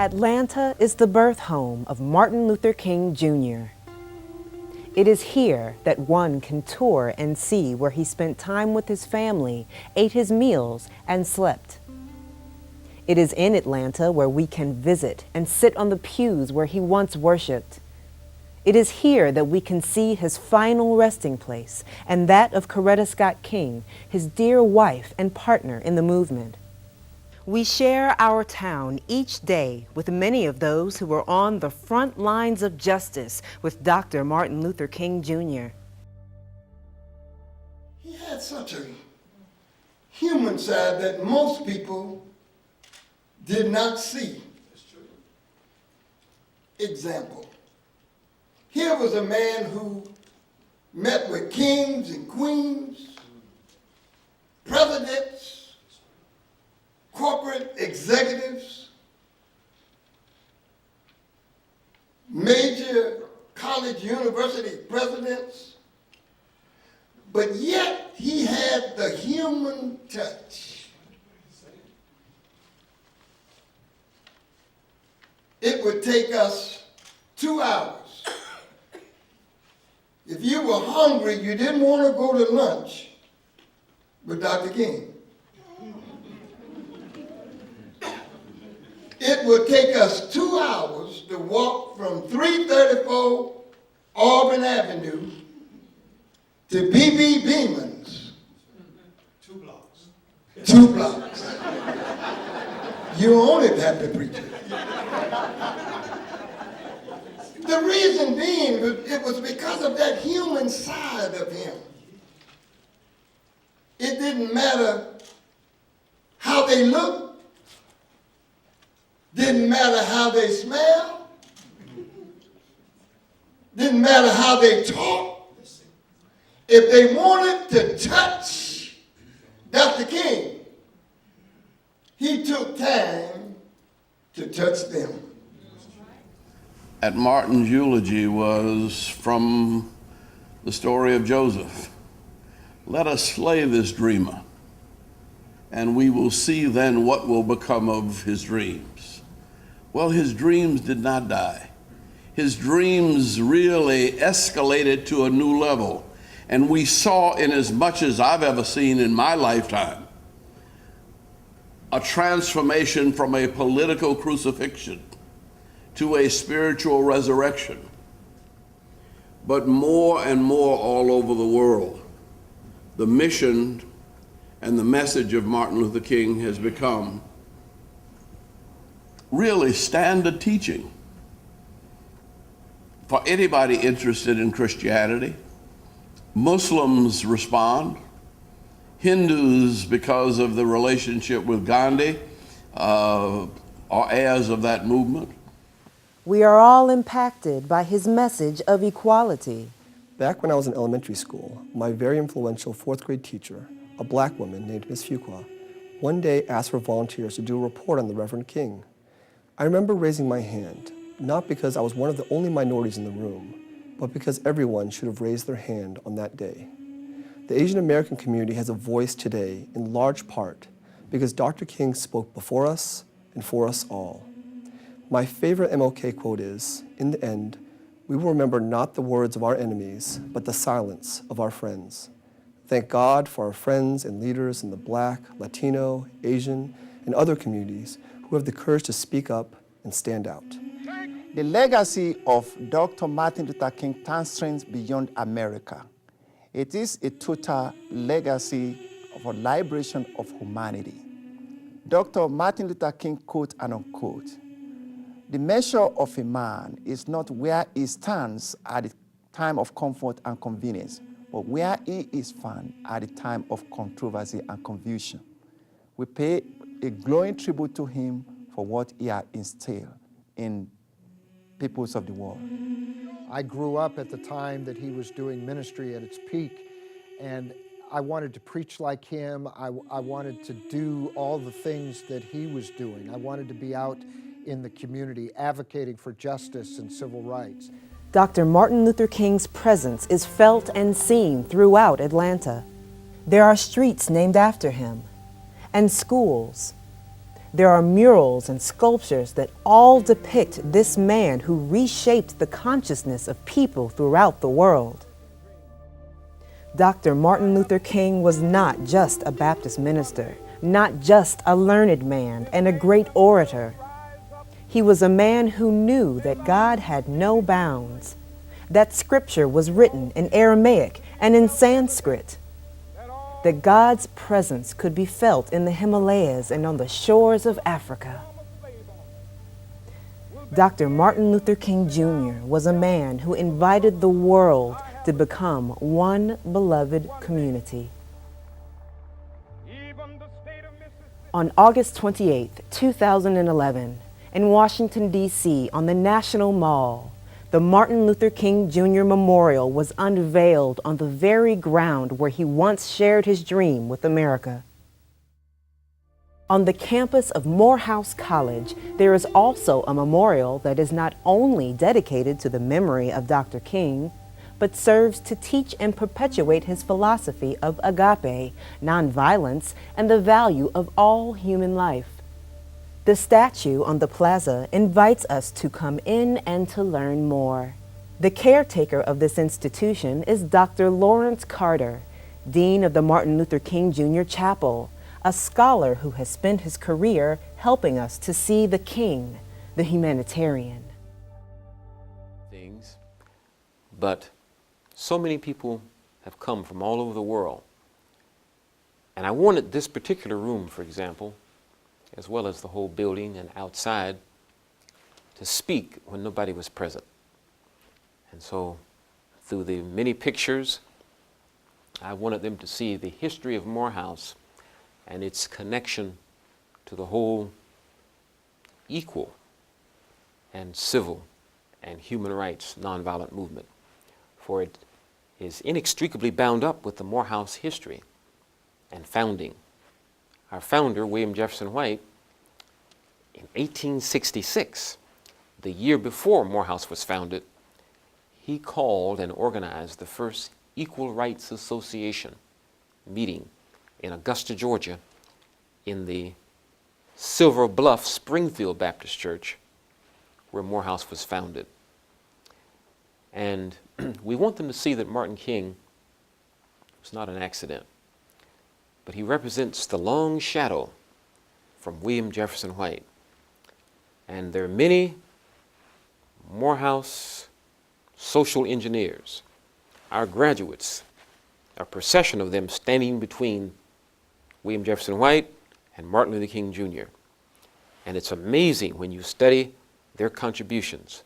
Atlanta is the birth home of Martin Luther King Jr. It is here that one can tour and see where he spent time with his family, ate his meals, and slept. It is in Atlanta where we can visit and sit on the pews where he once worshiped. It is here that we can see his final resting place and that of Coretta Scott King, his dear wife and partner in the movement. We share our town each day with many of those who were on the front lines of justice with Dr. Martin Luther King Jr. He had such a human side that most people did not see. Example. Here was a man who met with kings and queens, presidents, corporate executives, major college university presidents, but yet he had the human touch. It would take us 2 hours. If you were hungry, you didn't want to go to lunch with Dr. King. It would take us 2 hours to walk from 334 Auburn Avenue to B.B. Beeman's. 2 blocks. 2 blocks. You only have to preach it. The reason being, it was because of that human side of him. It didn't matter how they looked. Didn't matter how they smell. Didn't matter how they talk. If they wanted to touch Dr. King, he took time to touch them. At Martin's eulogy was from the story of Joseph. Let us slay this dreamer, and we will see then what will become of his dreams. Well, his dreams did not die. His dreams really escalated to a new level. And we saw, in as much as I've ever seen in my lifetime, a transformation from a political crucifixion to a spiritual resurrection. But more and more all over the world, the mission and the message of Martin Luther King has become really standard teaching for anybody interested in Christianity. Muslims respond. Hindus, because of the relationship with Gandhi, are heirs of that movement. We are all impacted by his message of equality. Back when I was in elementary school, my very influential 4th grade teacher, a black woman named Miss Fuqua, one day asked for volunteers to do a report on the Reverend King. I remember raising my hand, not because I was one of the only minorities in the room, but because everyone should have raised their hand on that day. The Asian American community has a voice today in large part because Dr. King spoke before us and for us all. My favorite MLK quote is, in the end, we will remember not the words of our enemies, but the silence of our friends. Thank God for our friends and leaders in the Black, Latino, Asian, and other communities who have the courage to speak up and stand out. The legacy of Dr. Martin Luther King transcends beyond America. It is a total legacy of a liberation of humanity. Dr. Martin Luther King, quote and unquote, the measure of a man is not where he stands at the time of comfort and convenience, but where he is found at the time of controversy and confusion. We pay a glowing tribute to him for what he had instilled in peoples of the world. I grew up at the time that he was doing ministry at its peak, and I wanted to preach like him. I wanted to do all the things that he was doing. I wanted to be out in the community advocating for justice and civil rights. Dr. Martin Luther King's presence is felt and seen throughout Atlanta. There are streets named after him, and schools. There are murals and sculptures that all depict this man who reshaped the consciousness of people throughout the world. Dr. Martin Luther King was not just a Baptist minister, not just a learned man and a great orator. He was a man who knew that God had no bounds, that scripture was written in Aramaic and in Sanskrit, that God's presence could be felt in the Himalayas and on the shores of Africa. Dr. Martin Luther King Jr. was a man who invited the world to become one beloved community. On August 28, 2011, in Washington, D.C., on the National Mall, the Martin Luther King Jr. Memorial was unveiled on the very ground where he once shared his dream with America. On the campus of Morehouse College, there is also a memorial that is not only dedicated to the memory of Dr. King, but serves to teach and perpetuate his philosophy of agape, nonviolence, and the value of all human life. The statue on the plaza invites us to come in and to learn more. The caretaker of this institution is Dr. Lawrence Carter, Dean of the Martin Luther King Jr. Chapel, a scholar who has spent his career helping us to see the King, the humanitarian. Things, but so many people have come from all over the world. And I wanted this particular room, for example, as well as the whole building and outside, to speak when nobody was present. And so through the many pictures, I wanted them to see the history of Morehouse and its connection to the whole equal and civil and human rights nonviolent movement. For it is inextricably bound up with the Morehouse history and founding. Our founder, William Jefferson White, in 1866, the year before Morehouse was founded, he called and organized the first Equal Rights Association meeting in Augusta, Georgia, in the Silver Bluff Springfield Baptist Church, where Morehouse was founded. And we want them to see that Martin King was not an accident, but he represents the long shadow from William Jefferson White. And there are many Morehouse social engineers, our graduates, a procession of them standing between William Jefferson White and Martin Luther King Jr. And it's amazing when you study their contributions.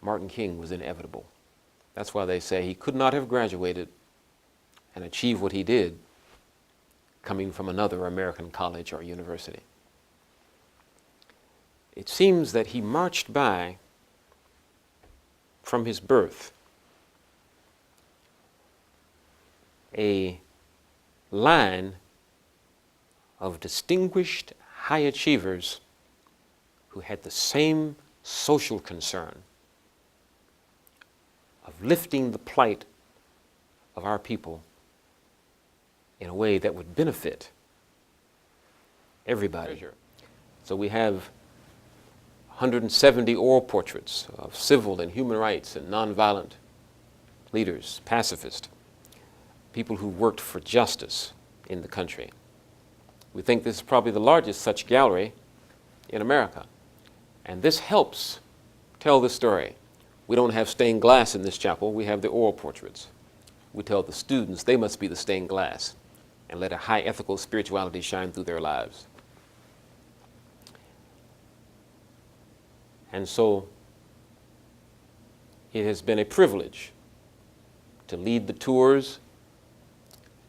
Martin King was inevitable. That's why they say he could not have graduated and achieved what he did coming from another American college or university. It seems that he marched by from his birth a line of distinguished high achievers who had the same social concern of lifting the plight of our people in a way that would benefit everybody. So we have 170 oral portraits of civil and human rights and nonviolent leaders, pacifists, people who worked for justice in the country. We think this is probably the largest such gallery in America. And this helps tell the story. We don't have stained glass in this chapel, we have the oral portraits. We tell the students they must be the stained glass and let a high ethical spirituality shine through their lives. And so it has been a privilege to lead the tours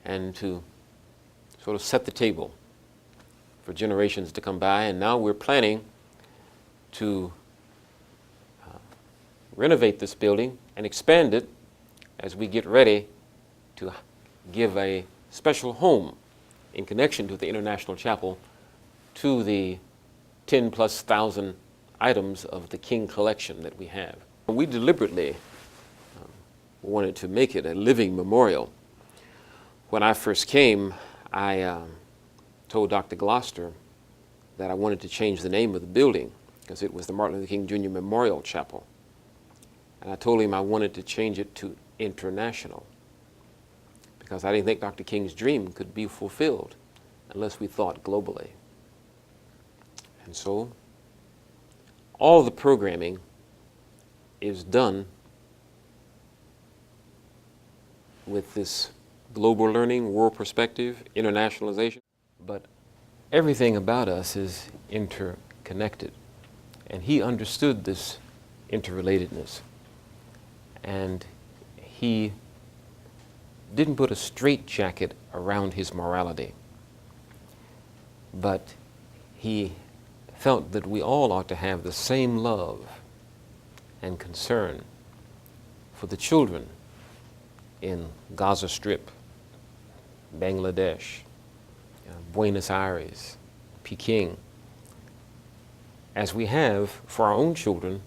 and to sort of set the table for generations to come by. And now we're planning to renovate this building and expand it as we get ready to give a special home in connection to the International Chapel to the 10,000+ items of the King collection that we have. We deliberately wanted to make it a living memorial. When I first came, I told Dr. Gloucester that I wanted to change the name of the building because it was the Martin Luther King Jr. Memorial Chapel. And I told him I wanted to change it to International because I didn't think Dr. King's dream could be fulfilled unless we thought globally. And so all the programming is done with this global learning, world perspective, internationalization. But everything about us is interconnected. And he understood this interrelatedness. And he didn't put a straitjacket around his morality. But he felt that we all ought to have the same love and concern for the children in Gaza Strip, Bangladesh, Buenos Aires, Peking, as we have for our own children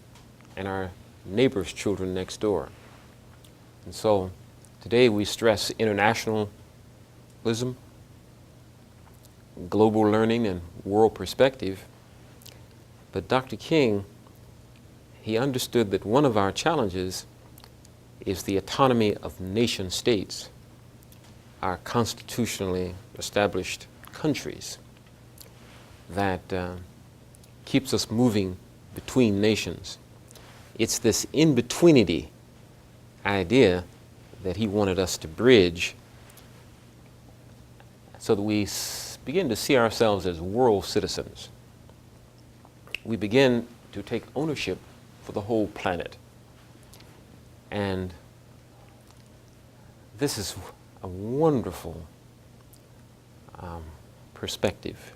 and our neighbors' children next door. And so today we stress internationalism, global learning, and world perspective. But Dr. King, he understood that one of our challenges is the autonomy of nation states, our constitutionally established countries, that keeps us moving between nations. It's this in-betweenity idea that he wanted us to bridge so that we begin to see ourselves as world citizens. We begin to take ownership for the whole planet. And this is a wonderful perspective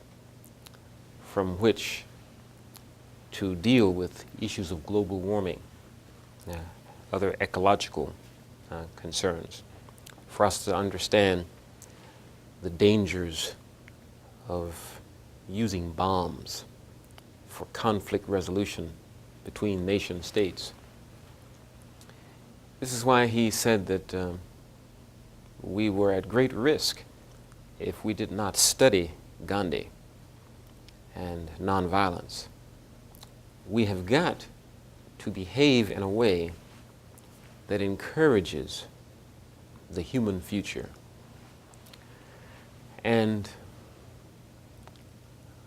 from which to deal with issues of global warming, other ecological concerns, for us to understand the dangers of using bombs for conflict resolution between nation states. This is why he said that we were at great risk if we did not study Gandhi and nonviolence. We have got to behave in a way that encourages the human future. And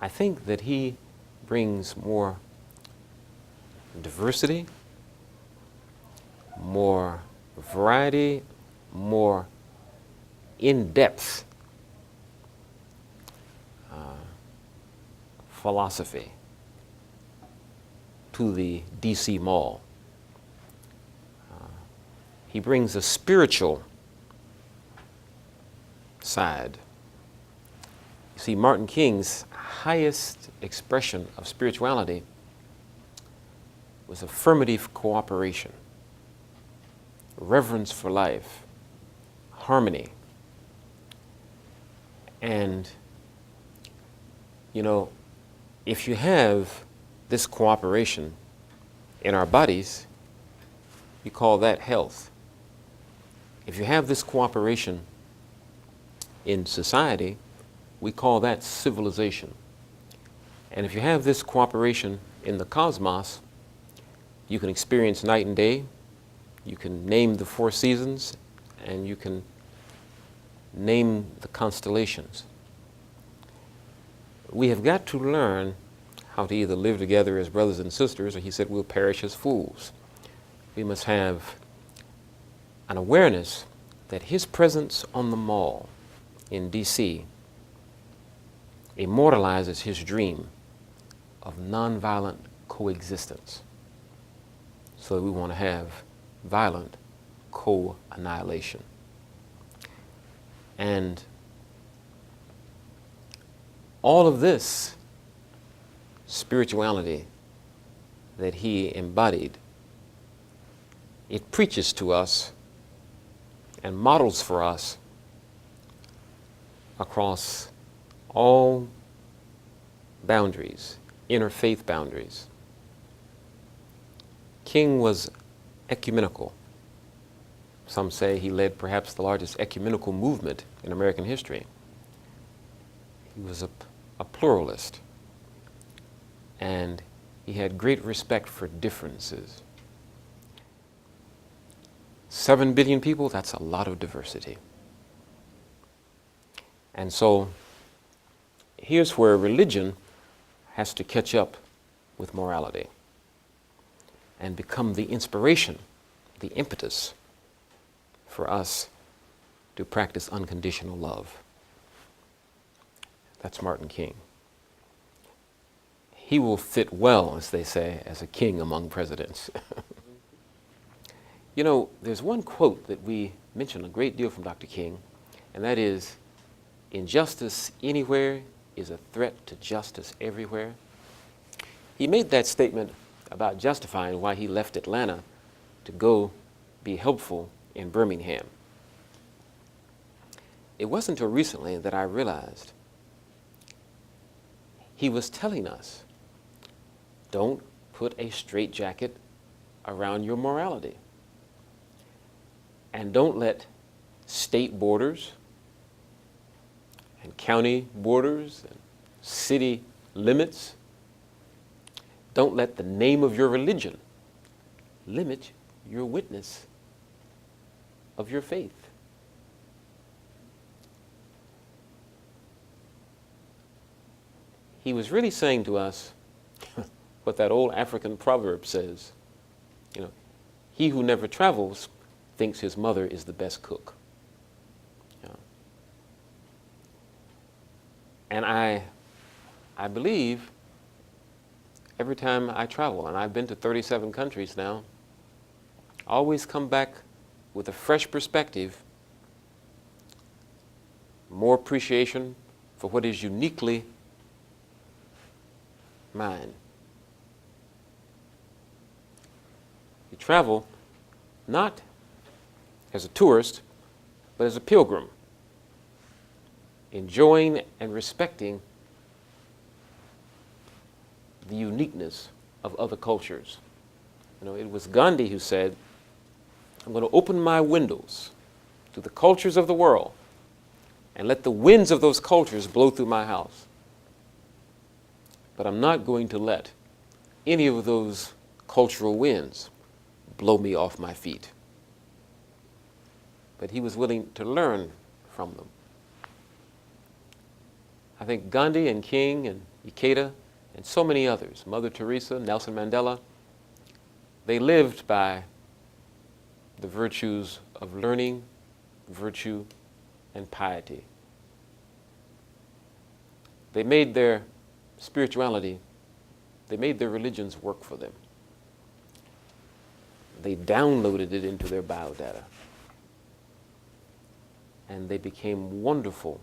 I think that he brings more diversity, more variety, more in-depth philosophy to the DC Mall. He brings a spiritual side. You see, Martin King's highest expression of spirituality was affirmative cooperation, reverence for life, harmony. And, you know, if you have this cooperation in our bodies, you call that health. If you have this cooperation in society, we call that civilization. And if you have this cooperation in the cosmos, you can experience night and day, you can name the 4 seasons, and you can name the constellations. We have got to learn how to either live together as brothers and sisters, or he said we'll perish as fools. We must have an awareness that his presence on the mall in DC immortalizes his dream of nonviolent coexistence. So we want to have violent co-annihilation. And all of this spirituality that he embodied, it preaches to us and models for us across all boundaries, interfaith boundaries. King was ecumenical. Some say he led perhaps the largest ecumenical movement in American history. He was a pluralist. and he had great respect for differences. 7 billion people, that's a lot of diversity. And so here's where religion has to catch up with morality and become the inspiration, the impetus for us to practice unconditional love. That's Martin King. He will fit well, as they say, as a king among presidents. You know, there's one quote that we mention a great deal from Dr. King, and that is, "Injustice anywhere is a threat to justice everywhere." He made that statement about justifying why he left Atlanta to go be helpful in Birmingham. It wasn't until recently that I realized he was telling us, don't put a straitjacket around your morality. And don't let state borders and county borders and city limits, don't let the name of your religion limit your witness of your faith. He was really saying to us what that old African proverb says, you know, he who never travels thinks his mother is the best cook. You know. And I believe every time I travel, and I've been to 37 countries now, I always come back with a fresh perspective, more appreciation for what is uniquely mine. You travel not as a tourist, but as a pilgrim, enjoying and respecting the uniqueness of other cultures. You know, it was Gandhi who said, I'm going to open my windows to the cultures of the world and let the winds of those cultures blow through my house. But I'm not going to let any of those cultural winds blow me off my feet. But he was willing to learn from them. I think Gandhi and King and Ikeda and so many others, Mother Teresa, Nelson Mandela, they lived by the virtues of learning, virtue, and piety. They made their spirituality, they made their religions work for them. They downloaded it into their biodata. And they became wonderful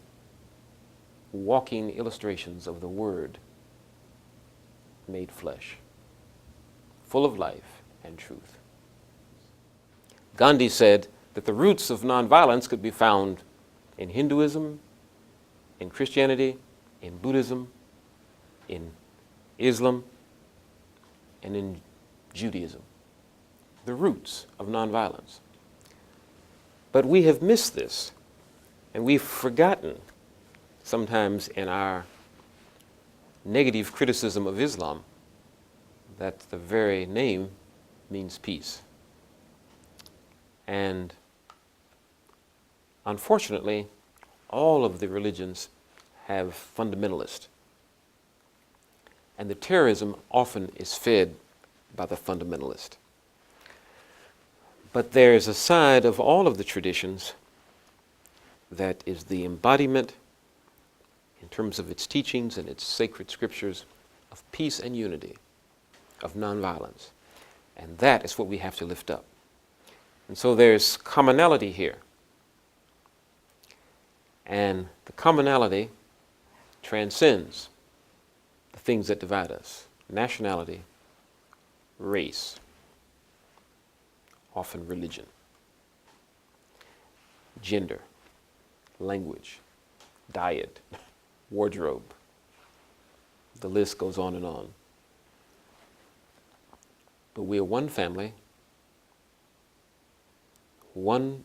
walking illustrations of the Word made flesh, full of life and truth. Gandhi said that the roots of nonviolence could be found in Hinduism, in Christianity, in Buddhism, in Islam, and in Judaism. The roots of nonviolence. But we have missed this, and we've forgotten sometimes in our negative criticism of Islam that the very name means peace. And unfortunately, all of the religions have fundamentalists. And the terrorism often is fed by the fundamentalist. But there's a side of all of the traditions that is the embodiment, in terms of its teachings and its sacred scriptures, of peace and unity, of nonviolence. And that is what we have to lift up. And so there's commonality here. And the commonality transcends the things that divide us: nationality, race, often religion, gender, language, diet, wardrobe. The list goes on and on. But we are one family, one